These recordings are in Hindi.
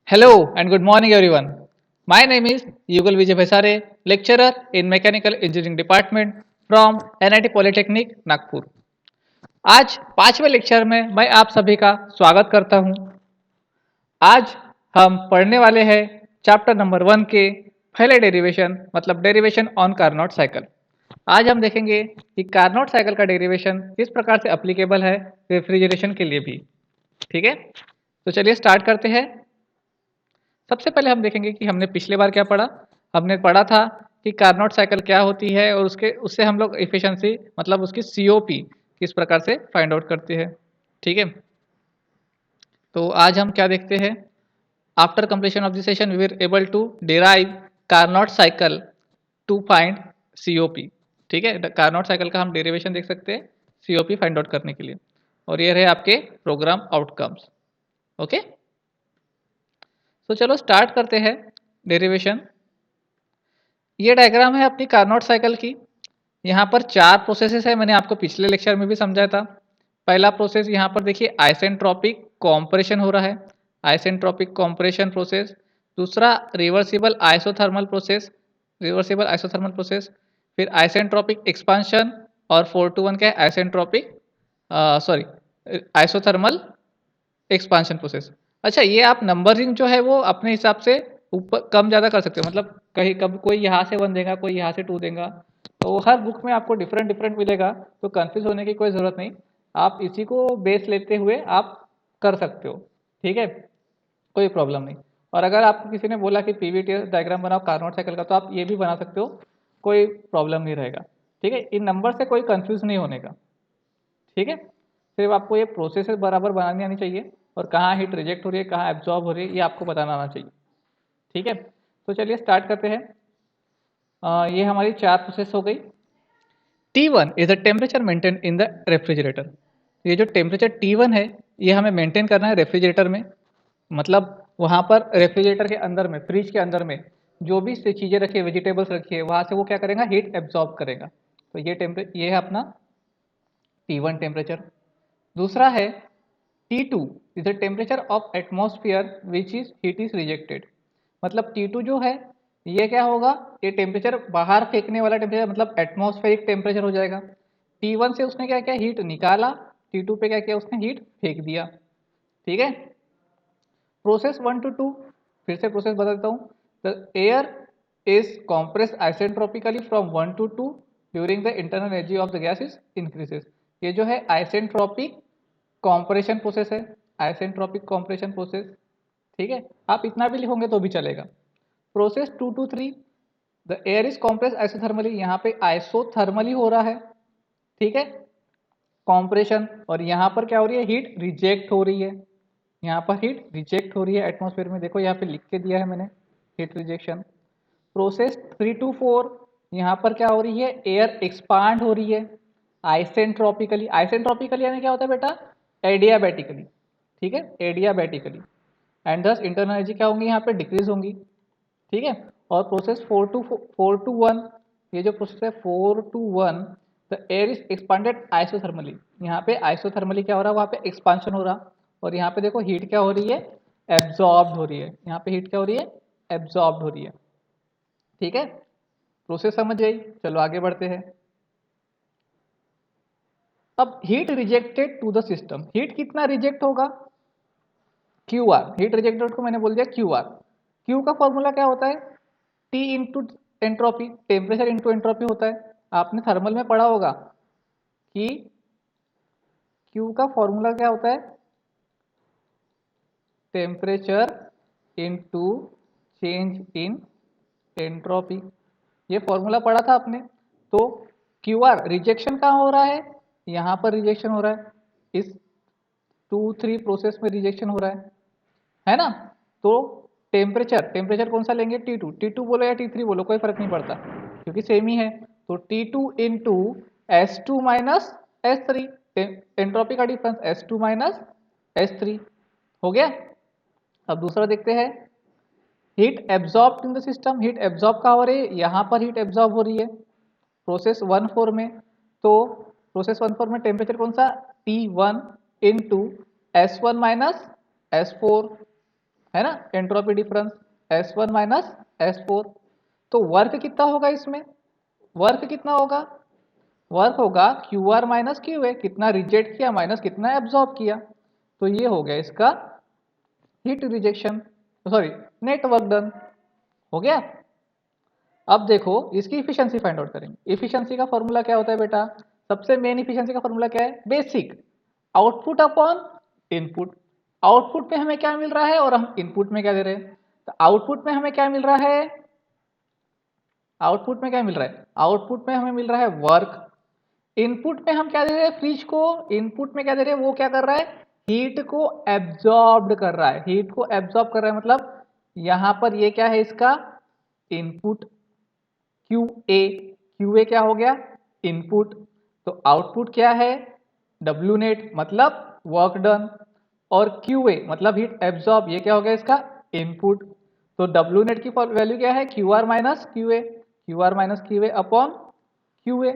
Hello and good morning everyone. My name is Yugal Vijay Bhaisare, lecturer in Mechanical Engineering Department from NIT Polytechnic Nagpur. आज पांचवें लेक्चर में मैं आप सभी का स्वागत करता हूं। आज हम पढ़ने वाले हैं चैप्टर नंबर 1 के पहले डेरिवेशन मतलब डेरिवेशन ऑन कार्नोट साइकिल। आज हम देखेंगे कि कार्नोट साइकिल का डेरिवेशन किस प्रकार से एप्लीकेबल है रेफ्रिजरेशन के लिए भी। ठीक है, तो चलिए स्टार्ट करते हैं। सबसे पहले हम देखेंगे कि हमने पिछले बार क्या पढ़ा। हमने पढ़ा था कि कार्नोट साइकिल क्या होती है और उसके उससे हम लोग एफिशिएंसी मतलब उसकी सीओपी किस प्रकार से फाइंड आउट करते हैं। ठीक है, तो आज हम क्या देखते हैं। After completion of the session we were able to derive Carnot cycle to find COP. ठीक है, कार्नोट साइकिल का हम डेरिवेशन देख सकते हैं सीओपी फाइंड आउट करने के लिए। और ये रहे आपके प्रोग्राम आउटकम्स। ओके, तो चलो स्टार्ट करते हैं डेरिवेशन। ये डायग्राम है अपनी कार्नोट साइकिल की। यहाँ पर चार प्रोसेसेस है, मैंने आपको पिछले लेक्चर में भी समझाया था। पहला प्रोसेस यहाँ पर देखिए आइसेंट्रोपिक कॉम्प्रेशन हो रहा है, आइसेंट्रोपिक कॉम्प्रेशन प्रोसेस। दूसरा reversible isothermal process, reversible isothermal process. फिर आइसेंट्रोपिक एक्सपांशन और 4 to 1 क्या है isentropic sorry isothermal expansion process. अच्छा, ये आप नंबरिंग जो है वो अपने हिसाब से ऊपर कम ज़्यादा कर सकते हो, मतलब कहीं कब कोई यहाँ से 1 देगा, कोई यहाँ से 2 देगा, तो हर बुक में आपको डिफरेंट डिफरेंट मिलेगा। तो कंफ्यूज होने की कोई ज़रूरत नहीं, आप इसी को बेस लेते हुए आप कर सकते हो। ठीक है, कोई प्रॉब्लम नहीं। और अगर आपको किसी ने बोला कि पीवीटी डायग्राम बनाओ कार्नोट साइकिल का, तो आप ये भी बना सकते हो, कोई प्रॉब्लम नहीं रहेगा। ठीक है, इन नंबर से कोई कंफ्यूज नहीं होने का। ठीक है, सिर्फ आपको ये प्रोसेस बराबर बनानी आनी चाहिए और कहाँ हीट रिजेक्ट हो रही है, कहाँ एब्जॉर्ब हो रही है, ये आपको बताना आना चाहिए। ठीक है, तो चलिए स्टार्ट करते हैं। ये हमारी चार प्रोसेस हो गई। T1 is the temperature maintain in the refrigerator. ये जो टेम्परेचर T1 है ये हमें मेंटेन करना है रेफ्रिजरेटर में। मतलब वहाँ पर रेफ्रिजरेटर के अंदर में, फ्रिज के अंदर में जो भी चीज़ें रखी है, वेजिटेबल्स रखी है, वहाँ से वो क्या करेगा, हीट एब्जॉर्ब करेगा। तो ये है अपना T1 टेम्परेचर। दूसरा है T2 is the temperature of atmosphere which is heat is rejected. मतलब T2 जो है ये क्या होगा, ये टेम्परेचर बाहर फेंकने वाला टेम्परेचर मतलब एटमॉस्फेरिक टेम्परेचर हो जाएगा। T1 से उसने क्या क्या हीट निकाला, T2 पे क्या किया उसने हीट फेंक दिया। ठीक है, प्रोसेस 1 to 2, फिर से प्रोसेस बता देता हूँ। The air is compress isentropically from 1 to 2 during the internal energy of the gas is increases. ये जो है आइसेंट्रोपिक कॉम्प्रेशन प्रोसेस है, आइसेंट्रोपिक कॉम्प्रेशन प्रोसेस। ठीक है, आप इतना भी लिखोगे तो भी चलेगा। Process 2 to 3, the air is compress isothermally, यहाँ पे आइसोथर्मली हो रहा है। ठीक है, कॉम्प्रेशन, और यहाँ पर क्या हो रही है, हीट रिजेक्ट हो रही है। यहाँ पर हीट रिजेक्ट हो रही है एटमॉस्फेयर में, देखो यहाँ पे लिख के दिया है मैंने, हीट रिजेक्शन। प्रोसेस 3 to 4, यहाँ पर क्या हो रही है, एयर एक्सपांड हो रही है आइसेंट्रोपिकली। आइसेंट्रोपिकली यानी क्या होता है बेटा, एडियाबैटिकली। ठीक है, एडियाबैटिकली, एंड दस इंटरनल एनर्जी क्या होंगी यहाँ पे, डिक्रीज होंगी। ठीक है, और प्रोसेस 4 to 1, ये जो प्रोसेस है 4 to 1, the air is expanded isothermally. यहाँ पे आइसोथर्मली क्या हो रहा है, वहाँ पे एक्सपांशन हो रहा, और यहाँ पे देखो हीट क्या हो रही है, एब्जॉर्ब हो रही है। यहाँ पे हीट क्या हो रही है, एब्जॉर्ब हो रही है। ठीक है, प्रोसेस समझ गई, चलो आगे बढ़ते हैं। अब heat rejected to the system, heat कितना रिजेक्ट होगा, क्यू आर। हीट रिजेक्टेड को मैंने बोल दिया क्यू आर। क्यू का फॉर्मूला क्या होता है, T into entropy, temperature into entropy होता है। आपने थर्मल में पढ़ा होगा कि क्यू का फॉर्मूला क्या होता है, temperature into change in entropy. ये फॉर्मूला पढ़ा था आपने। तो क्यू आर रिजेक्शन कहाँ हो रहा है, यहाँ पर रिजेक्शन हो रहा है, इस 2 3 प्रोसेस में रिजेक्शन हो रहा है ना। तो टेम्परेचर, टेम्परेचर कौन सा लेंगे, T2, T2 बोलो या T3 बोलो, कोई फर्क नहीं पड़ता क्योंकि सेम ही है। तो T2 into S2 minus S3, entropy का डिफरेंस S2 माइनस S3 हो गया। अब दूसरा देखते हैं, heat absorb in the system. Heat absorb कहाँ हो रही है, यहाँ पर हीट एब्जॉर्ब हो रही है प्रोसेस 1 4 में। तो प्रोसेस 1 4 में टेम्परेचर कौन सा, T1 into S1 minus S4। है ना, entropy difference S1 minus S4। तो वर्क कितना होगा इसमें, वर्क कितना होगा, वर्क होगा क्यू आर माइनस क्यू ए, कितना रिजेक्ट किया माइनस कितना एब्जॉर्ब किया। तो ये हो गया इसका heat rejection, sorry net work done, हो गया। अब देखो इसकी इफिशियंसी फाइंड आउट करेंगे। इफिशियंसी का फॉर्मूला क्या होता है बेटा, सबसे मेन इफिशियंसी का फॉर्मूला क्या है, basic output upon input. Output में हमें क्या मिल रहा है और हम इनपुट में क्या दे रहे हैं। तो आउटपुट में हमें क्या मिल रहा है, आउटपुट में क्या मिल रहा है, आउटपुट में हमें मिल रहा है वर्क। इनपुट में हम क्या दे रहे हैं फ्रिज को, इनपुट में क्या दे रहे हैं, वो क्या कर रहा है, हीट को एब्जॉर्ब कर रहा है, हीट को एब्जॉर्ब कर रहा है। मतलब यहां पर ये क्या है इसका input, Q A, Q A क्या हो गया इनपुट। तो आउटपुट क्या है डब्ल्यू नेट मतलब वर्क डन, और क्यू ए मतलब हीट एब्जॉर्ब, ये क्या हो गया इसका इनपुट। तो डब्ल्यू नेट की वैल्यू क्या है Q R minus Q A, Q R minus Q A upon Q A.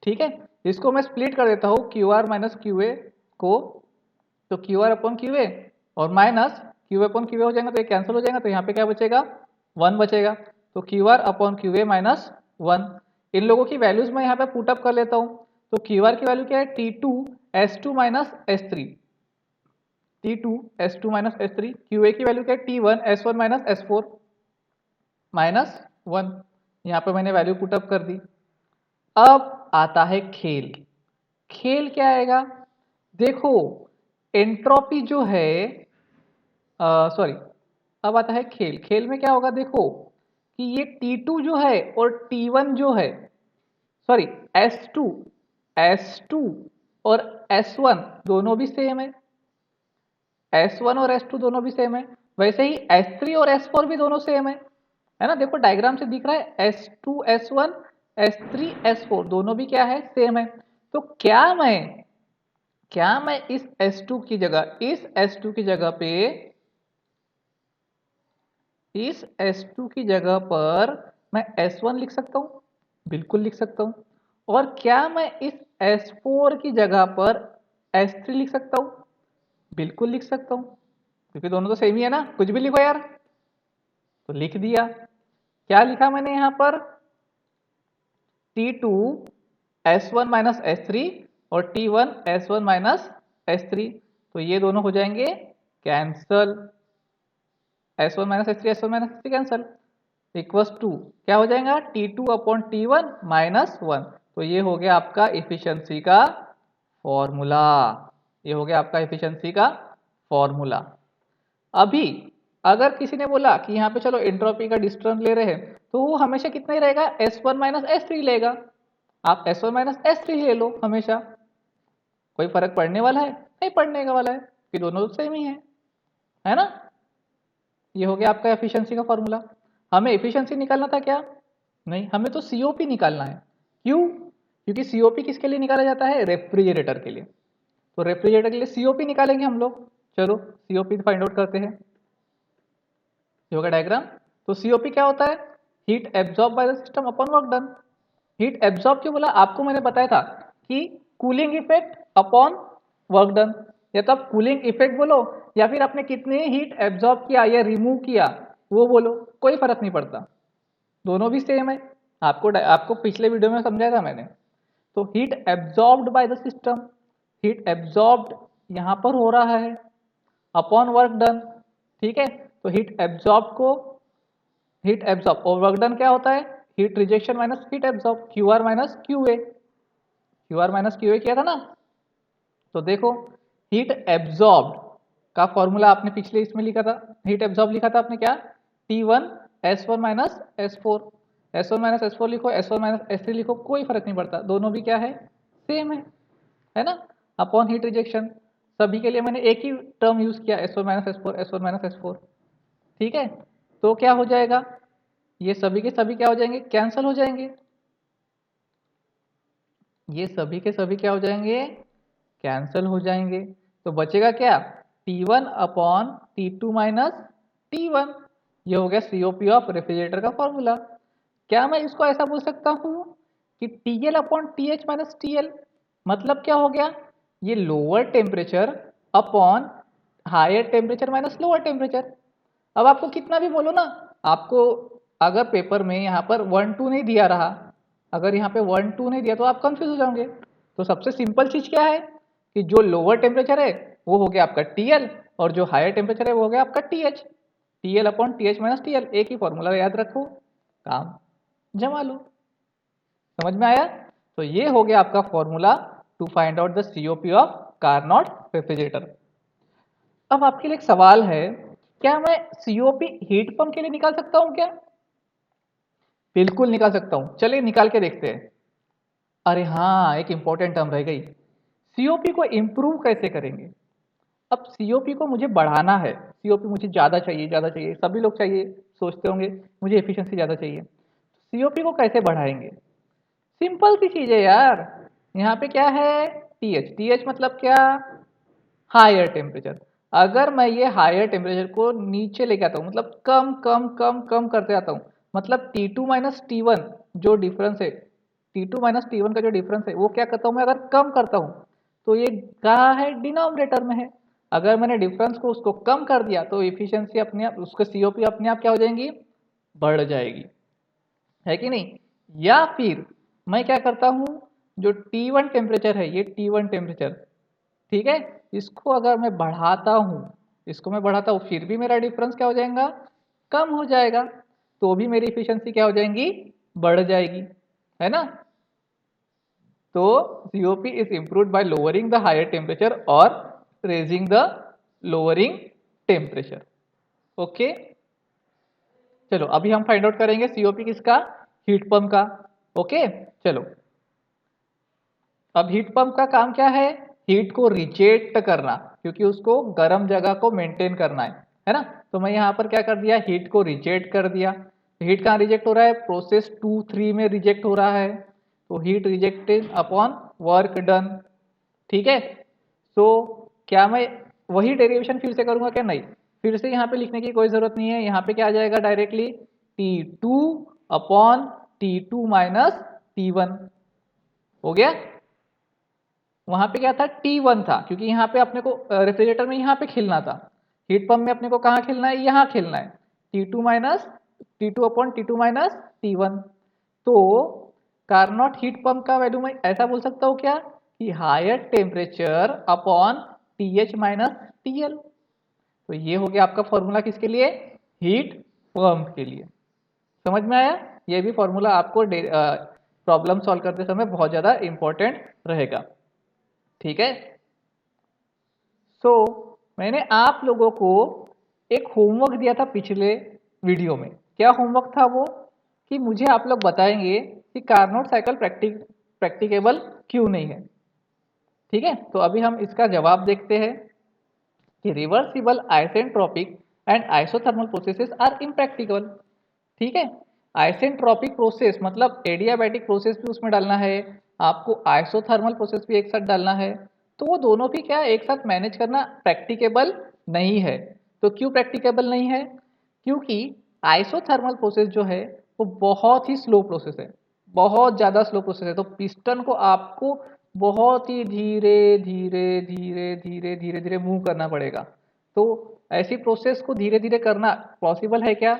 ठीक है, इसको मैं स्प्लिट कर देता हूँ Q R minus Q A को, तो Q R upon Q A और minus Q upon Q A हो जाएगा तो ये कैंसिल हो जाएगा, तो यहाँ पे क्या बचेगा वन बचेगा। तो Q R upon Q A minus one. इन लोगों की वैल्यूज मैं यहाँ पे पुटअप कर लेता हूँ। तो क्यू आर की वैल्यू क्या है T two S two minus S three, T two S two minus S three. Q A की वैल्यू क्या है T one S one minus S four minus one. यहाँ पे मैंने वैल्यू पुटअप कर दी। अब आता है खेल, खेल क्या आएगा, देखो एंट्रोपी जो है, सॉरी अब आता है खेल। खेल में क्या होगा देखो कि ये T2 जो है और T1 जो है, सॉरी S2, S2 और S1 दोनों भी सेम है, S1 और S2 दोनों भी सेम है। वैसे ही S3 और S4 भी दोनों सेम है ना, देखो डायग्राम से दिख रहा है S2 S1 S3 S4 दोनों भी क्या है सेम है। तो क्या मैं इस S2 की जगह, इस S2 की जगह पे, इस S2 की जगह पर मैं S1 लिख सकता हूँ, बिल्कुल लिख सकता हूँ। और क्या मैं इस S4 की जगह पर S3 लिख सकता हूँ, बिल्कुल लिख सकता हूँ, क्योंकि दोनों तो सेम ही है ना, कुछ भी लिखो यार। तो लिख दिया, क्या लिखा मैंने यहाँ पर T2 S1 माइनस S3 और T1 S1 माइनस S3। तो ये दोनों हो जाएंगे cancel, S1 minus S3 S1 minus S3 cancel, equals to क्या हो जाएगा T2 upon T1 minus one. तो ये हो गया आपका इफिशियंसी का फॉर्मूला, ये हो गया आपका इफिशियंसी का फॉर्मूला। अभी अगर किसी ने बोला कि यहाँ पे चलो एंट्रोपी का डिस्टेंस ले रहे हैं, तो वो हमेशा कितना ही रहेगा S1 माइनस S3 लेगा। आप S1 माइनस S3 ले लो हमेशा, कोई फर्क पड़ने वाला है नहीं पड़ने का वाला है, कि दोनों तो सेम ही है ना। ये हो गया आपका एफिशिएंसी का फॉर्मूला। हमें एफिशिएंसी निकालना था क्या, नहीं हमें तो सीओपी निकालना है। क्यों, क्योंकि सीओपी किसके लिए निकाला जाता है, रेफ्रिजरेटर के लिए। तो रेफ्रिजरेटर के लिए सीओपी निकालेंगे हम लोग। चलो सीओपी फाइंड आउट करते हैं, ये होगा डायग्राम। तो सीओपी क्या होता है, heat absorb by the system upon work done. Heat absorb क्यों बोला, आपको मैंने बताया था कि cooling effect upon work done. या तो आप कूलिंग इफेक्ट बोलो या फिर आपने कितने हीट एब्जॉर्ब किया या रिमूव किया वो बोलो, कोई फर्क नहीं पड़ता, दोनों भी सेम है। आपको पिछले वीडियो में समझाया था मैंने। तो heat absorbed by the system, heat absorbed यहाँ पर हो रहा है अपॉन वर्क डन। ठीक है, तो हीट एब्जॉर्ब को, हीट एब्जॉर्ब और वर्क डन क्या होता है, heat rejection minus heat absorb, Q R minus Q A, Q R minus Q ए किया था ना। तो देखो हीट एब्जॉर्ब्ड का फॉर्मूला आपने पिछले इसमें लिखा था, हीट एब्जॉर्ब लिखा था आपने क्या, T1 S1 minus S4, S1 minus S4 लिखो, S1 माइनस S3 लिखो, कोई फर्क नहीं पड़ता, दोनों भी क्या है सेम है ना। अपॉन हीट रिजेक्शन, सभी के लिए मैंने एक ही टर्म यूज किया S1 minus S4, S1 minus S4। ठीक है, तो क्या हो जाएगा, ये सभी के सभी क्या हो जाएंगे, कैंसल हो जाएंगे, ये सभी के सभी क्या हो जाएंगे, कैंसल हो जाएंगे। तो बचेगा क्या, T1 upon T2 minus T1। ये हो गया सीओपी ऑफ रेफ्रिजरेटर का फॉर्मूला। क्या मैं इसको ऐसा बोल सकता हूँ कि TL upon TH minus TL, मतलब क्या हो गया, ये lower temperature upon higher temperature minus lower temperature. अब आपको कितना भी बोलो ना, आपको अगर पेपर में यहाँ पर 1 2 नहीं दिया रहा, अगर यहाँ पे 1 2 नहीं दिया तो आप कंफ्यूज हो जाओगे। तो सबसे सिंपल चीज क्या है कि जो लोअर टेम्परेचर है वो हो गया आपका टीएल, और जो हायर टेम्परेचर है वो हो गया आपका TH. TL upon TH minus TL, एक ही फॉर्मूला याद रखो, काम जमा लो। समझ में आया? तो ये हो गया आपका formula to find out the COP of Carnot refrigerator. अब आपके लिए एक सवाल है, क्या मैं सीओपी हीट पंप के लिए निकाल सकता हूं क्या? बिल्कुल निकाल सकता हूं, चलिए निकाल के देखते हैं। अरे हाँ, एक इंपॉर्टेंट टर्म रह गई, सीओपी को इम्प्रूव कैसे करेंगे। अब सीओपी को मुझे बढ़ाना है, सीओपी मुझे ज़्यादा चाहिए, सभी लोग चाहिए, सोचते होंगे मुझे एफिशिएंसी ज़्यादा चाहिए। सीओपी को कैसे बढ़ाएंगे? सिंपल सी चीज़ है यार। यहाँ पे क्या है, टीएच, टीएच मतलब क्या, हायर टेम्परेचर। अगर मैं ये हायर टेम्परेचर को नीचे लेके आता हूँ, मतलब कम कम कम कम करते आता हूँ, मतलब T2 माइनस T1 जो डिफरेंस है, T2 माइनस T1 का जो डिफरेंस है वो क्या करता हूँ मैं, अगर कम करता हूँ तो ये कहाँ है, डिनोमिनेटर में है। अगर मैंने डिफरेंस को उसको कम कर दिया तो इफिशियंसी अपने आप, उसका सीओपी अपने आप क्या हो जाएंगी, बढ़ जाएगी, है कि नहीं। या फिर मैं क्या करता हूँ, जो T1 टेम्परेचर है, ये T1 टेम्परेचर, ठीक है, इसको अगर मैं बढ़ाता हूँ, इसको मैं बढ़ाता हूँ, फिर भी मेरा डिफरेंस क्या हो जाएगा, कम हो जाएगा, तो भी मेरी इफिशियंसी क्या हो जाएगी, बढ़ जाएगी, है ना। तो COP is improved by lowering the higher temperature और raising the lowering temperature. Okay, चलो अभी हम फाइंड आउट करेंगे सीओपी किसका, हीट पंप का। ओके, चलो अब हीट पंप का काम क्या है, हीट को रिजेक्ट करना, क्योंकि उसको गर्म जगह को मेंटेन करना है ना। तो मैं यहाँ पर क्या कर दिया, हीट को रिजेक्ट कर दिया। हीट कहाँ रिजेक्ट हो रहा है, प्रोसेस 2 3 में रिजेक्ट हो रहा है, तो heat rejected upon work done, ठीक है। सो क्या मैं वही डेरिवेशन फिर से करूंगा क्या, नहीं, फिर से यहाँ पे लिखने की कोई जरूरत नहीं है। यहाँ पे क्या आ जाएगा directly, T2 upon T2 minus T1, हो गया। वहां पे क्या था, T1 था, क्योंकि यहाँ पे अपने को रेफ्रिजरेटर में यहाँ पे खेलना था, हीट पंप में अपने को कहाँ खेलना है, यहाँ खेलना है, T2 minus T2 upon T2 minus T1। तो कार्नोट हीट पंप का वैल्यू मैं ऐसा बोल सकता हूँ क्या, कि higher temperature upon TH minus TL। तो ये हो गया आपका फॉर्मूला किसके लिए, हीट पंप के लिए। समझ में आया? ये भी फॉर्मूला आपको प्रॉब्लम सॉल्व करते समय बहुत ज़्यादा इंपॉर्टेंट रहेगा, ठीक है। सो मैंने आप लोगों को एक होमवर्क दिया था पिछले वीडियो में। क्या होमवर्क था वो, कि मुझे आप लोग बताएंगे कि कार्नोट साइकिल प्रैक्टिकेबल क्यों नहीं है, ठीक है। तो अभी हम इसका जवाब देखते हैं कि reversible isentropic and isothermal processes are impractical, ठीक है। आइसेंट्रोपिक प्रोसेस मतलब एडियाबैटिक प्रोसेस भी उसमें डालना है, आपको आइसोथर्मल प्रोसेस भी एक साथ डालना है, तो वो दोनों भी क्या एक साथ मैनेज करना प्रैक्टिकेबल नहीं है। तो क्यों प्रैक्टिकेबल नहीं है, क्योंकि आइसोथर्मल प्रोसेस जो है वो बहुत ही स्लो प्रोसेस है, बहुत ज़्यादा स्लो प्रोसेस है। तो पिस्टन को आपको बहुत ही धीरे धीरे धीरे धीरे धीरे धीरे मूव करना पड़ेगा। तो ऐसी प्रोसेस को धीरे धीरे करना पॉसिबल है क्या,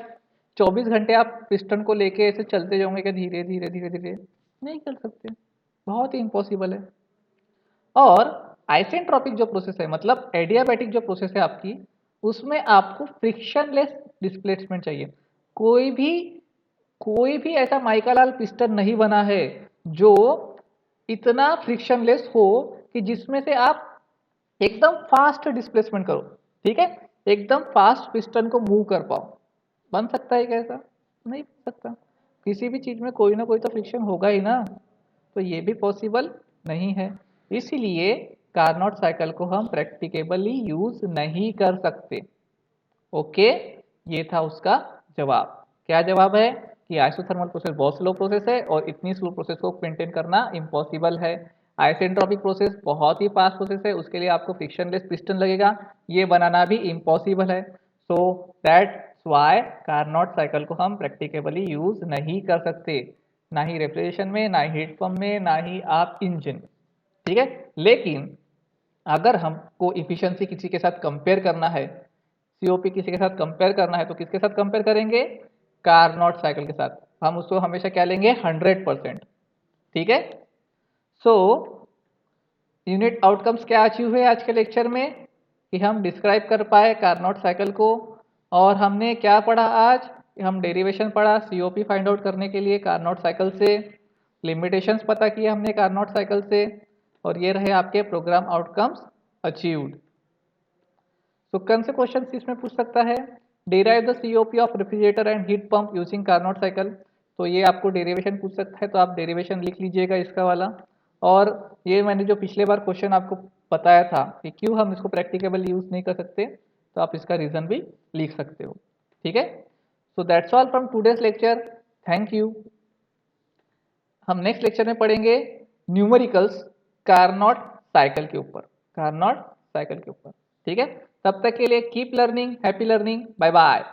24 घंटे आप पिस्टन को लेके ऐसे चलते जाओगे क्या, धीरे धीरे धीरे धीरे, नहीं कर सकते, बहुत ही इम्पॉसिबल है। और आइसेंट्रोपिक जो प्रोसेस है, मतलब एडियाबैटिक जो प्रोसेस है आपकी, उसमें आपको फ्रिक्शनलेस डिस्प्लेसमेंट चाहिए। कोई भी कोई भी ऐसा माइकालाल पिस्टन नहीं बना है जो इतना फ्रिक्शनलेस हो कि जिसमें से आप एकदम फास्ट डिस्प्लेसमेंट करो, ठीक है, एकदम फास्ट पिस्टन को मूव कर पाओ। बन सकता है कैसा, नहीं बन सकता। किसी भी चीज में कोई ना कोई तो फ्रिक्शन होगा ही ना, तो ये भी पॉसिबल नहीं है। इसलिए कार्नोट साइकिल को हम प्रैक्टिकेबली यूज नहीं कर सकते। ओके, ये था उसका जवाब। क्या जवाब है, कि आइसोथर्मल प्रोसेस बहुत स्लो प्रोसेस है और इतनी स्लो प्रोसेस को मेंटेन करना इम्पॉसिबल है। आइसेंट्रोपिक प्रोसेस बहुत ही फास्ट प्रोसेस है, उसके लिए आपको फ्रिक्शनलेस पिस्टन लगेगा, ये बनाना भी इम्पॉसिबल है। So that's why Carnot cycle को हम प्रैक्टिकेबली यूज नहीं कर सकते, ना ही रेफ्रिजरेशन में, ना ही हीट पंप में, ना ही आप इंजन, ठीक है। लेकिन अगर हमको इफिशियंसी किसी के साथ कंपेयर करना है, सीओपी किसी के साथ कंपेयर करना है, तो किसके साथ कंपेयर करेंगे? कार्नोट साइकिल के साथ। हम उसको हमेशा क्या लेंगे? 100%। ठीक है। सो यूनिट आउटकम्स क्या अचीव हुए आज के लेक्चर में कि हम डिस्क्राइब कर पाए कार्नोट साइकिल को। और हमने क्या पढ़ा आज? हम डेरिवेशन पढ़ा सीओपी फाइंड आउट करने के लिए कार्नोट साइकिल से, लिमिटेशंस पता किए हमने कार्नोट साइकिल से, और ये रहे आपके प्रोग्राम आउटकम्स अचीव्ड। तो कौन से क्वेश्चन इसमें पूछ सकता है? Derive the COP of refrigerator and heat pump using Carnot cycle. तो ये आपको डेरिवेशन पूछ सकता है, तो आप डेरिवेशन लिख लीजिएगा इसका वाला। और ये मैंने जो पिछले बार क्वेश्चन आपको बताया था कि क्यों हम इसको प्रैक्टिकेबल यूज नहीं कर सकते, तो आप इसका रीजन भी लिख सकते हो। ठीक है। So that's all from today's lecture. Thank you. हम नेक्स्ट लेक्चर में पढ़ेंगे न्यूमेरिकल्स कार्नोट साइकिल के ऊपर, कार्नोट साइकिल के ऊपर। ठीक है। तब तक के लिए keep learning, happy learning, bye bye.